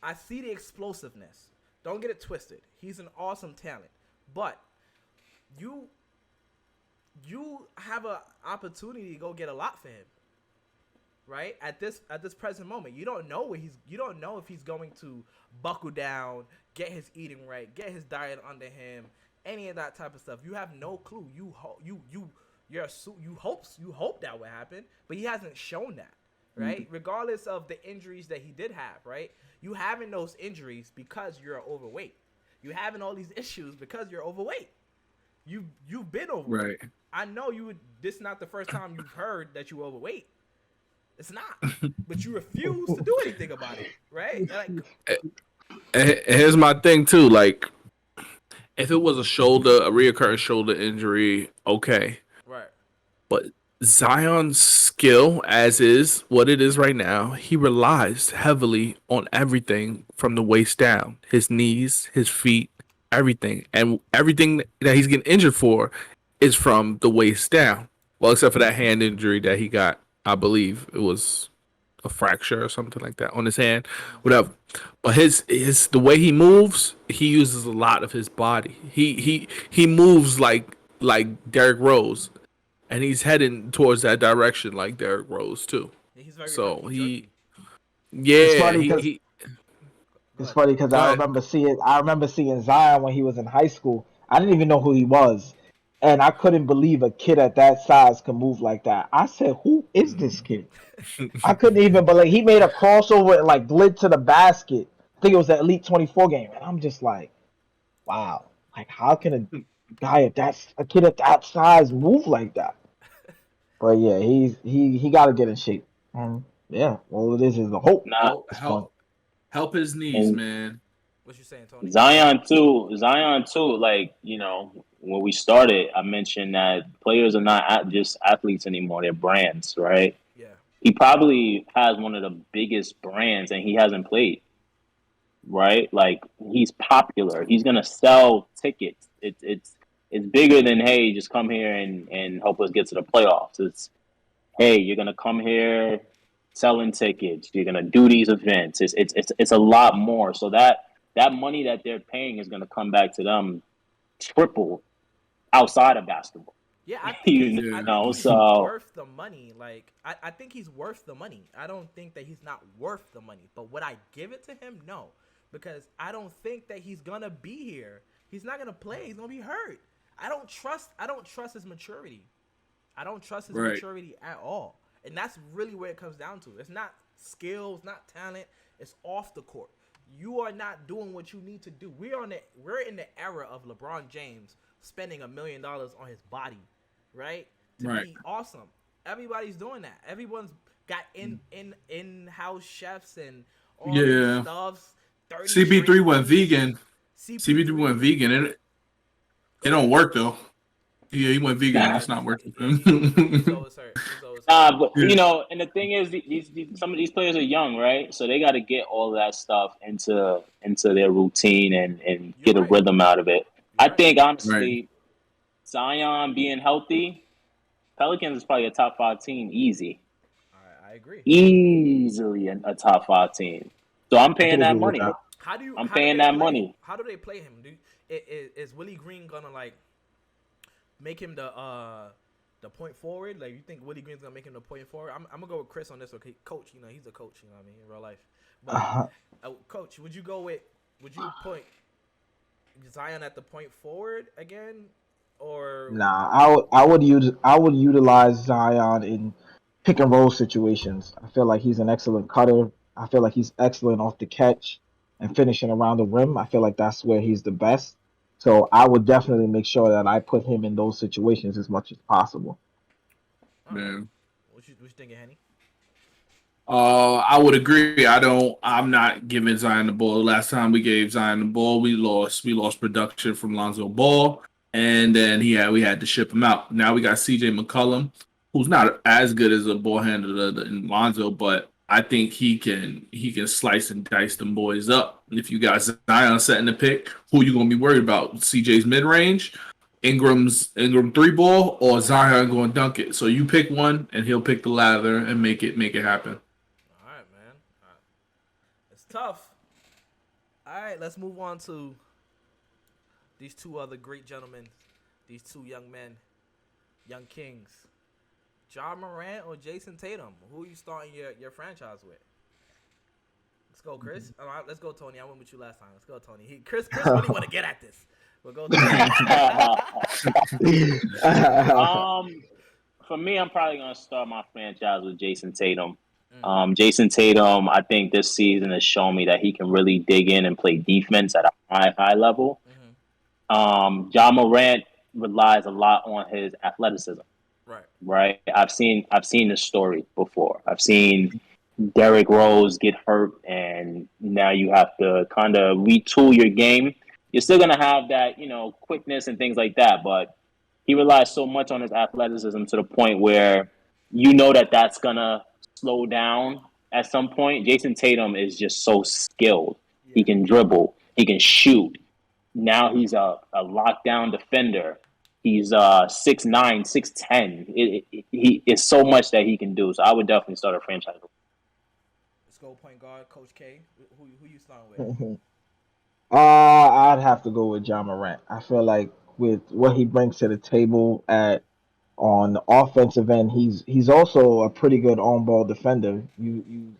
I see the explosiveness. Don't get it twisted. He's an awesome talent. But you have an opportunity to go get a lot for him. Right? At this present moment. You don't know if he's going to buckle down, get his eating right, get his diet under him, any of that type of stuff. You have no clue. You hope that would happen, but he hasn't shown that. Right? Mm-hmm. Regardless of the injuries that he did have, right? You having those injuries because you're overweight. You having all these issues because you're overweight. You've been overweight. Right. I know you would. This is not the first time you've heard that you're overweight. It's not, but you refuse to do anything about it, right? Here's my thing too. Like, if it was a reoccurring shoulder injury, okay, right. But Zion's skill, as is what it is right now, he relies heavily on everything from the waist down. His knees, his feet, everything. And everything that he's getting injured for is from the waist down. Well, except for that hand injury that he got. I believe it was a fracture or something like that on his hand, whatever. But the way he moves, he uses a lot of his body. He moves like Derrick Rose. And he's heading towards that direction like Derrick Rose too. He's very It's funny because I remember seeing Zion when he was in high school. I didn't even know who he was, and I couldn't believe a kid at that size could move like that. I said, "Who is this kid?" I couldn't even believe he made a crossover and like glid to the basket. I think it was the Elite 24 game, and I'm just like, "Wow! Like, how can a kid at that size move like that?" But yeah, he got to get in shape. Yeah, all it is the hope Not Help, at this point. help his knees, and man. What you saying, Tony? Zion too. Like when we started, I mentioned that players are not just athletes anymore; they're brands, right? Yeah. He probably has one of the biggest brands, and he hasn't played, right? Like he's popular. He's gonna sell tickets. It's bigger than hey, just come here and help us get to the playoffs. It's hey, you're gonna come here selling tickets. You're gonna do these events. It's a lot more. So that money that they're paying is gonna come back to them triple outside of basketball. Yeah, you I Yeah. think know, he's so worth the money. Like I think he's worth the money. I don't think that he's not worth the money. But would I give it to him? No. Because I don't think that he's gonna be here. He's not gonna play, he's gonna be hurt. I don't trust his maturity. I don't trust his Right. maturity at all. And that's really where it comes down to. It's not skills, not talent, it's off the court. You are not doing what you need to do. We're in the era of LeBron James spending $1 million on his body, right? To Right. be awesome. Everybody's doing that. Everyone's got in-house chefs and all these Yeah. stuffs. 30 CP3 went trainers. vegan. CP3 went CP3. vegan. It don't work though. Yeah, he went vegan and it's not working for Yeah, he's him. always hurt. He's always hurt. but Yeah. and the thing is, some of these players are young, right? So they got to get all of that stuff into their routine and You're get a right. rhythm out of it. You're I right. think Right. honestly, Zion being healthy, Pelicans is probably a top five team, I agree. easily a top five team. So I'm I paying could that agree with money. that. I'm How do paying they that play him? money. How do they play him? Is Willie Green gonna like make him the point forward? Like you think Willie Green's gonna make him the point forward? I'm gonna go with Chris on this. Okay, coach. He's a coach. You know what I mean in real life. But coach, would you point Zion at the point forward again, or Nah, I would utilize Zion in pick and roll situations. I feel like he's an excellent cutter. I feel like he's excellent off the catch and finishing around the rim. I feel like that's where he's the best. So I would definitely make sure that I put him in those situations as much as possible. all right? Man. What you thinking, Henny? I would agree. I'm not giving Zion the ball. The last time we gave Zion the ball, we lost. We lost production from Lonzo Ball, and then we had to ship him out. Now we got CJ McCollum, who's not as good as a ball handler than Lonzo, but I think he can slice and dice them boys up. And if you got Zion setting the pick, who you gonna be worried about? CJ's mid range, Ingram three ball, or Zion going to dunk it. So you pick one, and he'll pick the lather and make it happen. All right, man. All right. It's tough. All right, let's move on to these two other great gentlemen, these two young men, young kings. John Morant or Jason Tatum? Who are you starting your franchise with? Let's go, Chris. All right, let's go, Tony. I went with you last time. Let's go, Tony. Chris really want to get at this. We'll go, Tony. For me, I'm probably gonna start my franchise with Jason Tatum. Mm. Jason Tatum, I think this season has shown me that he can really dig in and play defense at a high level. Mm-hmm. John Morant relies a lot on his athleticism. Right. Right. I've seen this story before. I've seen Derrick Rose get hurt, and now you have to kind of retool your game. You're still gonna have that, quickness and things like that, but he relies so much on his athleticism to the point where that that's gonna slow down at some point. Jason Tatum is just so skilled. He Yeah. can dribble. He can shoot. Now he's a lockdown defender. He's 6'9", 6'10". He is so much that he can do. So I would definitely start a franchise. Let's go, point guard, Coach K. Who you starting with? I'd have to go with John Morant. I feel like with what he brings to the table at on the offensive end, he's also a pretty good on ball defender.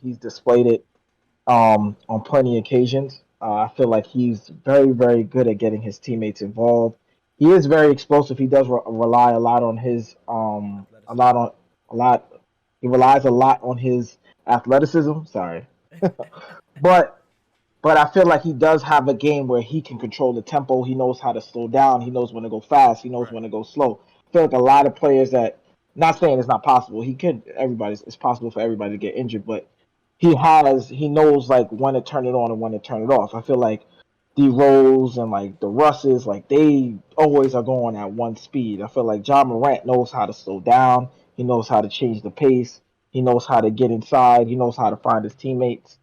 He's displayed it on plenty of occasions. I feel like he's very, very good at getting his teammates involved. he is very explosive. He does rely a lot on his a Athleticism. lot on a lot. He relies a lot on his athleticism. Sorry, but I feel like he does have a game where he can control the tempo. He knows how to slow down. He knows when to go fast. He knows Right. when to go slow. I feel like a lot of players that, not saying it's not possible. He could. It's possible for everybody to get injured, but he knows like when to turn it on and when to turn it off. I feel like the Rose and like the Russes, like they always are going at one speed. I feel like John Morant knows how to slow down. He knows how to change the pace. He knows how to get inside. He knows how to find his teammates.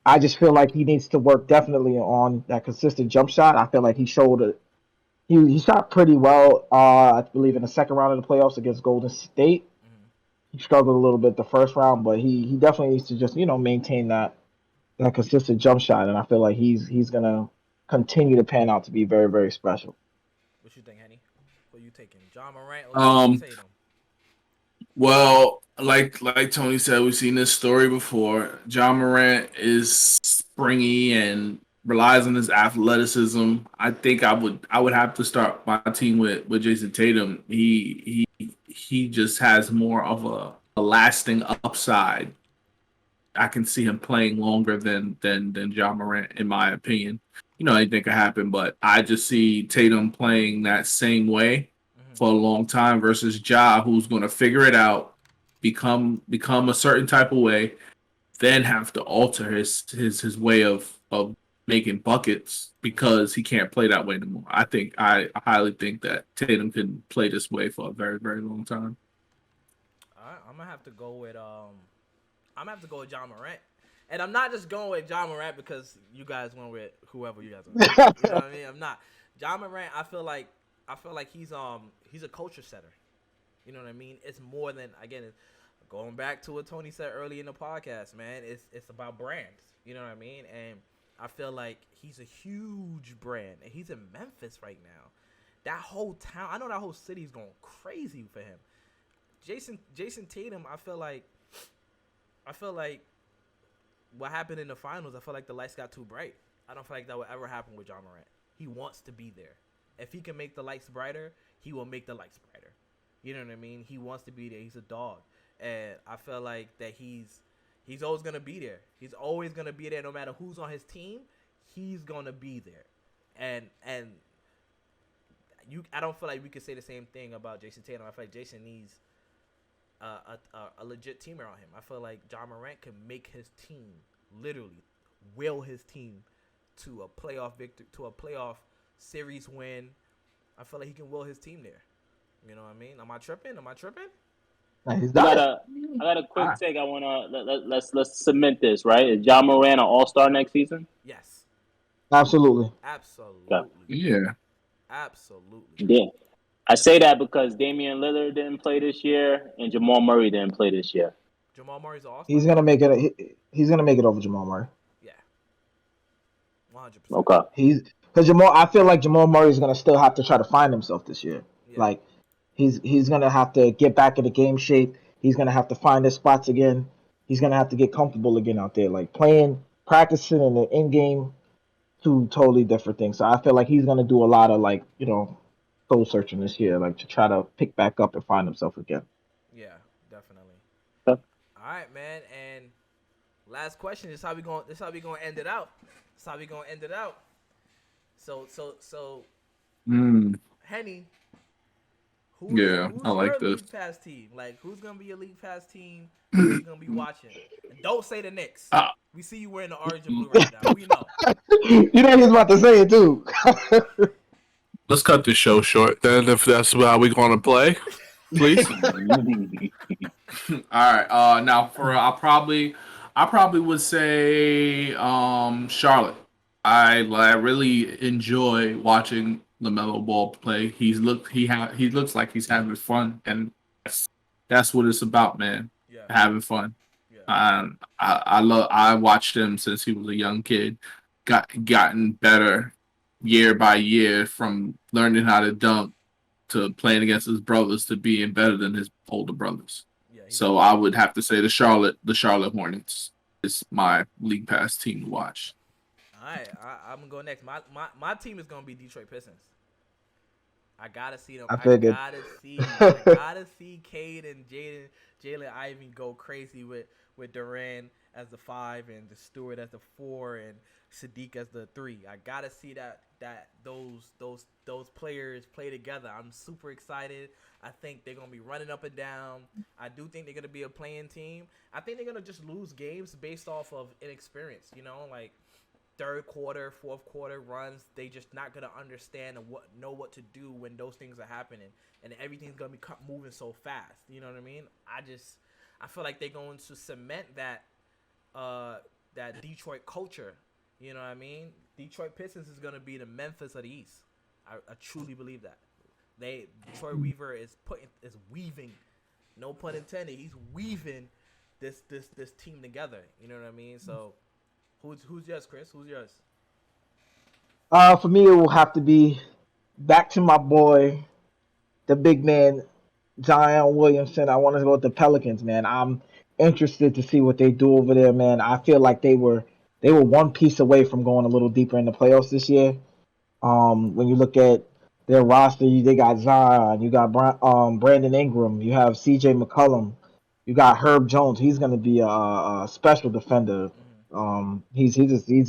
I just feel like he needs to work definitely on that consistent jump shot. I feel like he showed it. He shot pretty well. I believe in the second round of the playoffs against Golden State. Mhm. He struggled a little bit the first round, but he definitely needs to just maintain that consistent jump shot, and I feel like he's gonna continue to pan out to be very very special. What you think, Henny? Who you taking, John Morant or Jason Um, Tatum? well, like Tony said, we've seen this story before. John Morant is springy and relies on his athleticism. I think I would have to start my team with Jason Tatum. He just has more of a lasting upside. I can see him playing longer than John Morant, in my opinion. Anything could happen, but I just see Tatum playing that same way Mhm. for a long time versus Ja, who's going to figure it out, become a certain type of way, then have to alter his way of making buckets because he can't play that way anymore. I highly think that Tatum can play this way for a very very long time. All right, I'm gonna have to go with I'm gonna have to go with John Morant, and I'm not just going with John Morant because you guys went with whoever you guys went with. You know what I mean? I'm not John Morant. I feel like he's a culture setter. You know what I mean? It's more than, again, going back to what Tony said early in the podcast, man. It's about brands. You know what I mean? And I feel like he's a huge brand, and he's in Memphis right now. That whole town, I know that whole city's going crazy for him. Jason Tatum, I feel like what happened in the finals, I feel like the lights got too bright. I don't feel like that would ever happen with John Morant. He wants to be there. If he can make the lights brighter, he will make the lights brighter. You know what I mean? He wants to be there. He's a dog, and I feel like that he's always gonna be there. He's always gonna be there, no matter who's on his team. He's gonna be there, and I don't feel like we could say the same thing about Jason Tatum. I feel like Jason needs a legit team around him. I feel like John Morant can make his team, literally will his team to a playoff victory, to a playoff series win. I feel like he can will his team there. You know what I mean? Am I tripping? Like, he's I done got it. a All quick right. take. I wanna let's cement this, right? Is John Moran an All Star next season? Yes, Absolutely. Okay. absolutely, Yeah. absolutely. Yeah. I say that because Damian Lillard didn't play this year and Jamal Murray didn't play this year. Jamal Murray's an All Star. He's gonna make it. He's gonna make it over Jamal Murray. Yeah, 100%. Okay. He's because Jamal. I feel like Jamal Murray is gonna still have to try to find himself this year. Yeah, Like he's gonna have to get back into game shape. He's gonna have to find his spots again. He's gonna have to get comfortable again out there. Like playing, practicing in the in game, two totally different things. So I feel like he's gonna do a lot of like soul searching this year, like to try to pick back up and find himself again. yeah, definitely. Okay. All right, man. And last question. This how we gonna end it out. This how we gonna end it out. So, Mm, Henny, yeah, I who's like your this. league pass team? Like, who's gonna be your league pass team that you're gonna be watching? And don't say the Knicks. Ah, We see you wearing the orange and blue right now. We know. You know he's about to say it too. let's cut this show short then, if that's how we're going to play, please. All right. Now I probably would say Charlotte. I really enjoy watching LaMelo Ball play. He looks like he's having fun, and that's what it's about, man. Yeah, Having fun. yeah, I watched him since he was a young kid. Gotten better year by year, from learning how to dunk to playing against his brothers to being better than his older brothers. yeah. He's So I would have to say the Charlotte Hornets is my league pass team to watch. all right. I'm gonna go next. My team is gonna be Detroit Pistons. I gotta see them. I I figured. gotta see Cade and Jalen Ivey go crazy with Duran as the 5 and the Stewart as the 4 and Sadiq as the 3. I gotta see those players play together. I'm super excited. I think they're gonna be running up and down. I do think they're gonna be a playing team. I think they're gonna just lose games based off of inexperience. Like third quarter, fourth quarter runs, they just not gonna understand and know what to do when those things are happening, and everything's gonna be moving so fast. You know what I mean? I feel like they're going to cement that Detroit culture. You know what I mean? Detroit Pistons is gonna be the Memphis of the East. I truly believe that. Troy Weaver is weaving, no pun intended. He's weaving this team together. You know what I mean? So. Who's yours, Chris? Who's yours? For me, it will have to be back to my boy, the big man, Zion Williamson. I want to go with the Pelicans, man. I'm interested to see what they do over there, man. I feel like they were one piece away from going a little deeper in the playoffs this year. When you look at their roster, they got Zion, you got Brandon Ingram, you have C.J. McCollum, you got Herb Jones. He's going to be a special defender. He's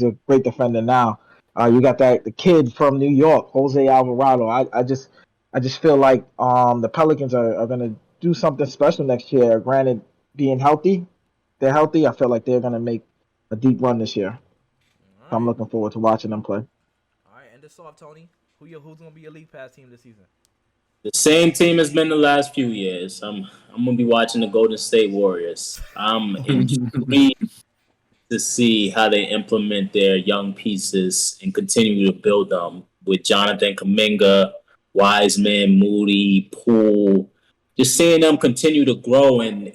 a great defender now. You got the kid from New York, Jose Alvarado. I just feel like the Pelicans are going to do something special next year. Granted, being healthy, they're healthy. I feel like they're going to make a deep run this year. All So I'm right. looking forward to watching them play. All right, end this off, Tony. Who's gonna be your league pass team this season? The same team has been the last few years. I'm gonna be watching the Golden State Warriors. I'm intrigued to see how they implement their young pieces and continue to build them with Jonathan Kuminga, Wiseman, Moody, Poole. Just seeing them continue to grow and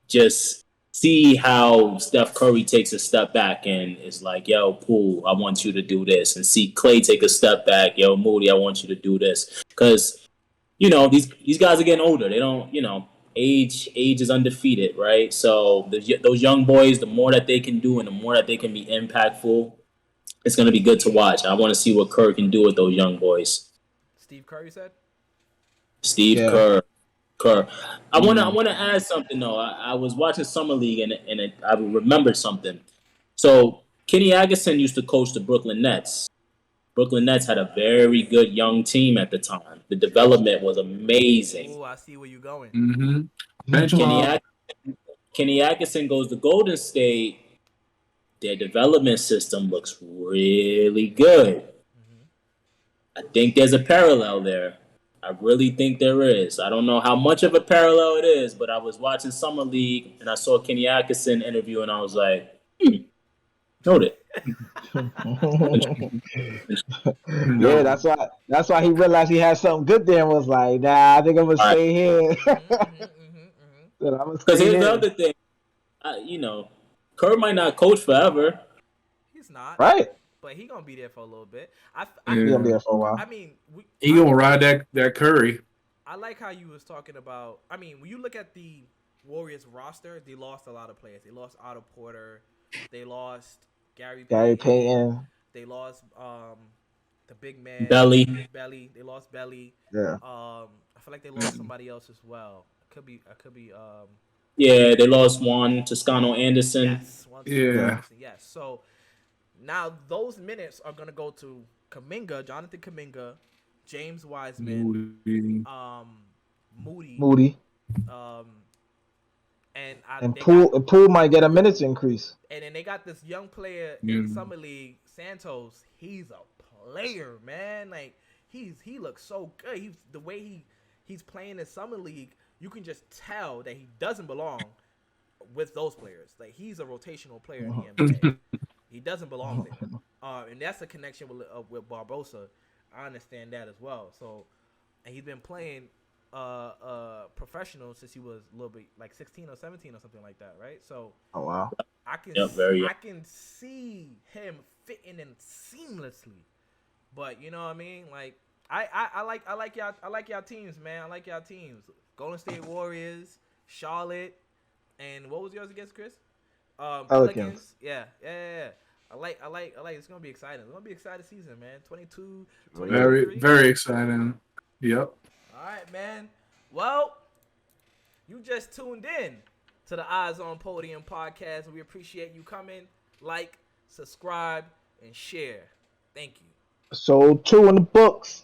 just see how Steph Curry takes a step back and is like, yo, Poole, I want you to do this. And see Clay take a step back, yo, Moody, I want you to do this. Because, these guys are getting older. They don't, age is undefeated, right? So those young boys, the more that they can do and the more that they can be impactful, it's going to be good to watch. I want to see what Kerr can do with those young boys. Steve Kerr, you said? Steve Yeah. Kerr. I want to add something though. I was watching Summer League and I remembered something. So Kenny Atkinson used to coach the Brooklyn Nets. Brooklyn Nets had a very good young team at the time. The development was amazing. Oh, I see where you're going. Benchmark. Kenny Atkinson goes to Golden State. Their development system looks really good. I think there's a parallel there. I really think there is. I don't know how much of a parallel it is, but I was watching Summer League and I saw Kenny Atkinson interview and I was like, noted. Yeah, that's why he realized he had something good there and was like, nah, I think I'm gonna stay here. Because here's the other thing. Kerr might not coach forever. He's not. Right. But he gonna be there for a little bit. He's gonna be there for a while. I mean, he gonna ride that Curry. I like how you was talking about. I mean, when you look at the Warriors roster, they lost a lot of players. They lost Otto Porter. They lost Gary Payton. They lost the big man Belly. They lost Belly. Yeah. I feel like they lost somebody else as well. I could be. Yeah, they lost Juan Toscano Anderson. Yes. Anderson, yes. So now those minutes are gonna go to Jonathan Kuminga, James Wiseman, Moody. And Poole might get a minutes increase. And then they got this young player in Summer League, Santos. He's a player, man. Like he looks so good. The way he's playing in Summer League, you can just tell that he doesn't belong with those players. Like he's a rotational player in the NBA. He doesn't belong there. And that's a connection with Barbosa. I understand that as well. So, and he's been playing professional since he was a little bit like 16 or 17 or something like that, right? So, oh wow, I can see him fitting in seamlessly. But you know what I mean? Like I like y'all teams, man. I like y'all teams. Golden State Warriors, Charlotte, and what was yours against Chris? Pelicans. Yeah. I like. It's gonna be exciting. It's gonna be an exciting season, man. 22, Very, 23. very exciting. Yep. All right, man. Well, you just tuned in to the Eyes on Podium podcast, and we appreciate you coming. Like, subscribe, and share. Thank you. So 2 in the books.